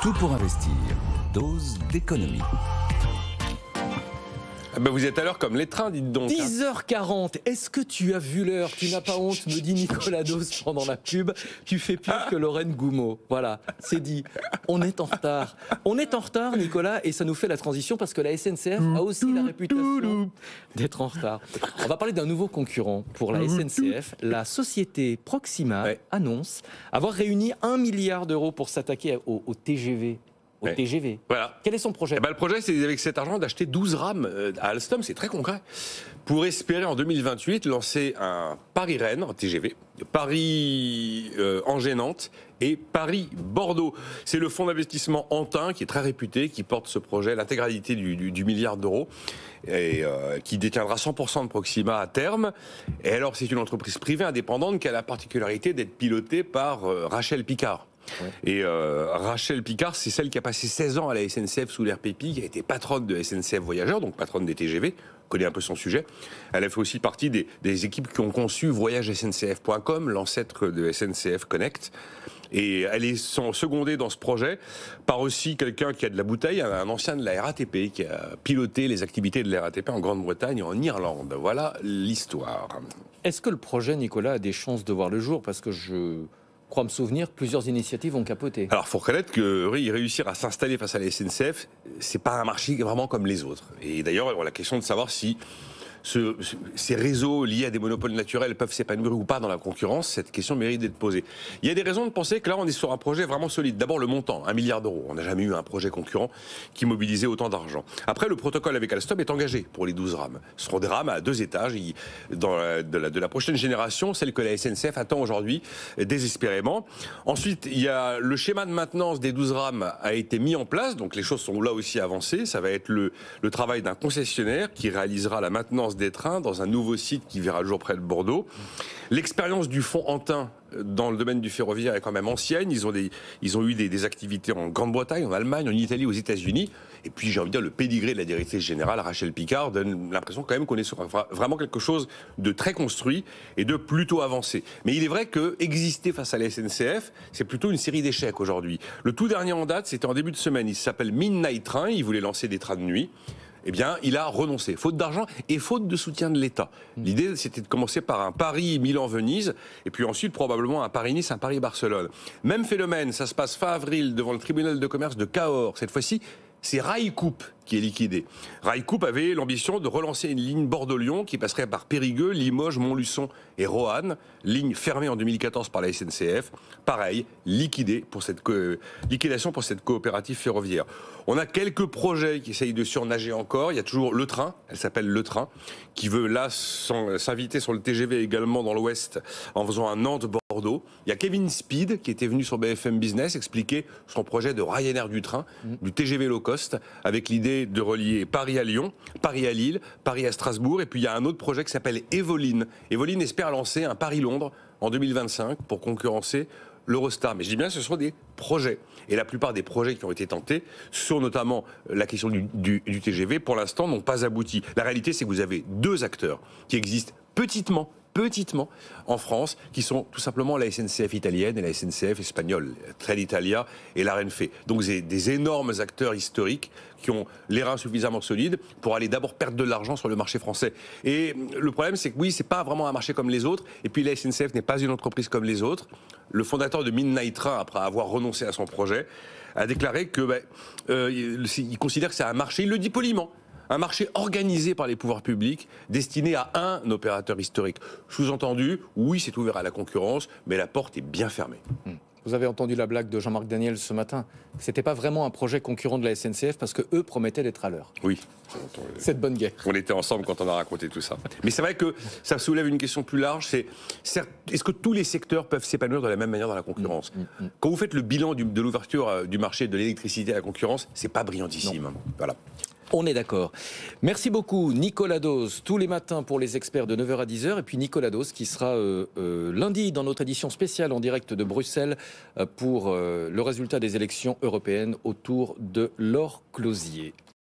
Tout pour investir. Dose d'économie. Ah ben vous êtes à l'heure comme les trains, dites donc. 10h40, est-ce que tu as vu l'heure? Tu n'as pas honte, me dit Nicolas Dose pendant la pub. Tu fais pire que Lorraine Goumeau. Voilà, c'est dit. On est en retard. On est en retard, Nicolas, et ça nous fait la transition parce que la SNCF a aussi la réputation d'être en retard. On va parler d'un nouveau concurrent pour la SNCF. La société Proxima annonce avoir réuni 1 milliard d'euros pour s'attaquer au TGV. TGV. Voilà. Quel est son projet? Le projet, c'est avec cet argent d'acheter 12 rames à Alstom, c'est très concret, pour espérer en 2028 lancer un Paris-Rennes, un TGV, Paris-Angers-Nantes et Paris-Bordeaux. C'est le fonds d'investissement Antin qui est très réputé, qui porte ce projet, l'intégralité du milliard d'euros, et qui détiendra 100% de Proxima à terme. Et alors, c'est une entreprise privée indépendante qui a la particularité d'être pilotée par Rachel Picard. Ouais. Et Rachel Picard, c'est celle qui a passé 16 ans à la SNCF sous l'ère Pépi, qui a été patronne de SNCF Voyageurs, donc patronne des TGV, connaît un peu son sujet. Elle a fait aussi partie des équipes qui ont conçu voyagesncf.com, l'ancêtre de SNCF Connect. Et elle est secondée dans ce projet par aussi quelqu'un qui a de la bouteille, un ancien de la RATP, qui a piloté les activités de la RATP en Grande-Bretagne et en Irlande. Voilà l'histoire. Est-ce que le projet, Nicolas, a des chances de voir le jour? Parce que je crois me souvenir que plusieurs initiatives ont capoté. Alors, il faut reconnaître que réussir à s'installer face à la SNCF, c'est pas un marché vraiment comme les autres. Et d'ailleurs, la question de savoir si ces réseaux liés à des monopoles naturels peuvent s'épanouir ou pas dans la concurrence, cette question mérite d'être posée. Il y a des raisons de penser que là, on est sur un projet vraiment solide. D'abord, le montant, 1 milliard d'euros. On n'a jamais eu un projet concurrent qui mobilisait autant d'argent. Après, le protocole avec Alstom est engagé pour les 12 rames. Ce seront des rames à 2 étages de la prochaine génération, celle que la SNCF attend aujourd'hui désespérément. Ensuite, il y a le schéma de maintenance des 12 rames a été mis en place, donc les choses sont là aussi avancées. Ça va être le travail d'un concessionnaire qui réalisera la maintenance des trains dans un nouveau site qui verra le jour près de Bordeaux. L'expérience du fonds Antin dans le domaine du ferroviaire est quand même ancienne. Ils ont eu des activités en Grande-Bretagne, en Allemagne, en Italie, aux États-Unis. Et puis, j'ai envie de dire, le pédigré de la directrice générale, Rachel Picard, donne l'impression quand même qu'on est sur vraiment quelque chose de très construit et de plutôt avancé. Mais il est vrai que exister face à la SNCF, c'est plutôt une série d'échecs aujourd'hui. Le tout dernier en date, c'était en début de semaine. Il s'appelle Midnight Train. Il voulait lancer des trains de nuit. Eh bien, il a renoncé, faute d'argent et faute de soutien de l'État. L'idée, c'était de commencer par un Paris-Milan-Venise, et puis ensuite, probablement, un Paris-Nice, un Paris-Barcelone. Même phénomène, ça se passe fin avril devant le tribunal de commerce de Cahors. Cette fois-ci, c'est Railcoop qui est liquidé. Railcoop avait l'ambition de relancer une ligne Bordeaux-Lyon qui passerait par Périgueux, Limoges, Montluçon et Roanne, ligne fermée en 2014 par la SNCF. Pareil, liquidation pour cette coopérative ferroviaire. On a quelques projets qui essayent de surnager encore. Il y a toujours Le Train, elle s'appelle Le Train, qui veut là s'inviter sur le TGV également dans l'Ouest en faisant un Nantes-Bordeaux. Il y a Kevin Speed qui était venu sur BFM Business expliquer son projet de Ryanair du train, du TGV low cost, avec l'idée de relier Paris à Lyon, Paris à Lille, Paris à Strasbourg. Et puis il y a un autre projet qui s'appelle Evoline. Evoline espère lancer un Paris-Londres en 2025 pour concurrencer l'Eurostar. Mais je dis bien, ce sont des projets. Et la plupart des projets qui ont été tentés, sur notamment la question du TGV, pour l'instant, n'ont pas abouti. La réalité, c'est que vous avez 2 acteurs qui existent petitement en France, qui sont tout simplement la SNCF italienne et la SNCF espagnole, Trenitalia et la Renfe. Donc c'est des énormes acteurs historiques qui ont les reins suffisamment solides pour aller d'abord perdre de l'argent sur le marché français. Et le problème, c'est que oui, c'est pas vraiment un marché comme les autres, et puis la SNCF n'est pas une entreprise comme les autres. Le fondateur de Midnight Train, après avoir renoncé à son projet, a déclaré que il considère que c'est un marché, il le dit poliment, un marché organisé par les pouvoirs publics, destiné à un opérateur historique. Sous-entendu, oui, c'est ouvert à la concurrence, mais la porte est bien fermée. Vous avez entendu la blague de Jean-Marc Daniel ce matin. C'était pas vraiment un projet concurrent de la SNCF parce que eux promettaient d'être à l'heure. Oui. C'est de bonne guerre. On était ensemble quand on a raconté tout ça. Mais c'est vrai que ça soulève une question plus large, c'est est-ce que tous les secteurs peuvent s'épanouir de la même manière dans la concurrence ? Quand vous faites le bilan de l'ouverture du marché de l'électricité à la concurrence, c'est pas brillantissime. Voilà. On est d'accord. Merci beaucoup Nicolas Dose, tous les matins pour les experts de 9h à 10h, et puis Nicolas Dose qui sera lundi dans notre édition spéciale en direct de Bruxelles pour le résultat des élections européennes autour de Laure Closier.